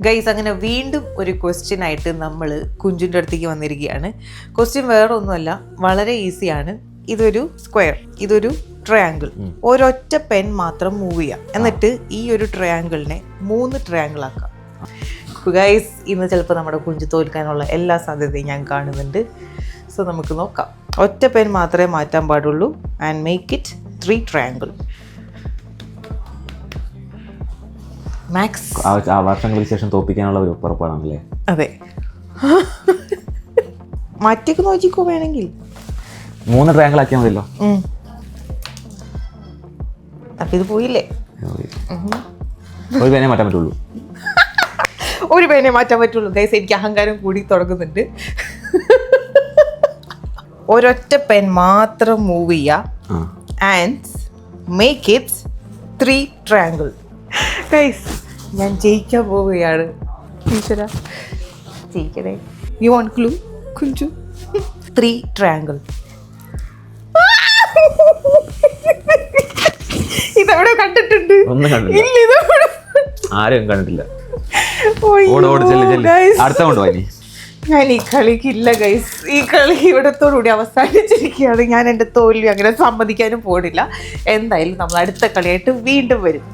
Guys, അങ്ങനെ വീണ്ടും ഒരു ക്വസ്റ്റ്യൻ ആയിട്ട് നമ്മൾ കുഞ്ചുൻ്റെ അടുത്തേക്ക് വന്നിരിക്കുകയാണ്. ക്വസ്റ്റ്യൻ വേറെ ഒന്നുമല്ല, വളരെ ഈസിയാണ്. ഇതൊരു സ്ക്വയർ, ഇതൊരു ട്രയാങ്കിൾ. ഒരൊറ്റ പെൻ മാത്രം മൂവ് ചെയ്യാം, എന്നിട്ട് ഈ ഒരു ട്രയാങ്കിളിനെ 3 ട്രയാങ്കിൾ ആക്കാം. ഗൈസ്, ഇന്ന് ചിലപ്പോൾ നമ്മുടെ കുഞ്ചു തോൽക്കാനുള്ള എല്ലാ സാധ്യതയും ഞാൻ കാണുന്നുണ്ട്. സോ നമുക്ക് നോക്കാം. ഒറ്റ പെൻ മാത്രമേ മാറ്റാൻ പാടുള്ളൂ. And make it 3 triangle. മാക്സ് വർഷങ്ങൾക്ക് ശേഷം തോപ്പിക്കാനുള്ള ഒരു പുറപ്പാടാണല്ലേ? അതെ, മാറ്റിയൊക്കെ നോക്കിക്കോ വേണമെങ്കിൽ. 3 ട്രയാങ്കിൾ ആക്കിയാൽ മതിയല്ലോ. അപ്പൊ ഇത് പോയില്ലേ? ഒരു പേനെ മാറ്റാൻ പറ്റുള്ളൂ. ഒരു പേനെ മാറ്റാൻ പറ്റുള്ളൂ. ഗൈസ്, എനിക്ക് അഹങ്കാരം കൂടി തുടങ്ങുന്നുണ്ട്. ഒരൊറ്റ പെൻ മാത്രം മൂവ് ചെയ്യുക and make it 3 triangle. Guys, ഞാൻ ജയിക്കാൻ പോവുകയാണ്. ഈശ്വര, ജയിക്കണേ. You want clue Kunju? 3 triangle. ഇതെവിടെ കണ്ടിട്ടുണ്ട്? ഒന്നും കണ്ടില്ല. ഇല്ല, ഇതെവിടെ ആരും കണ്ടിട്ടില്ല. Guys, അടുത്ത കൊണ്ടുപോയി. ഞാൻ ഈ കളിക്കില്ല ഗൈസ്. ഈ കളി ഇവിടത്തോടുകൂടി അവസാനിച്ചിരിക്കുകയാണ്. ഞാൻ എൻ്റെ തോൽവി അങ്ങനെ സമ്മതിക്കാനും പോണില്ല. എന്തായാലും നമ്മൾ അടുത്ത കളിയായിട്ട് വീണ്ടും വരും.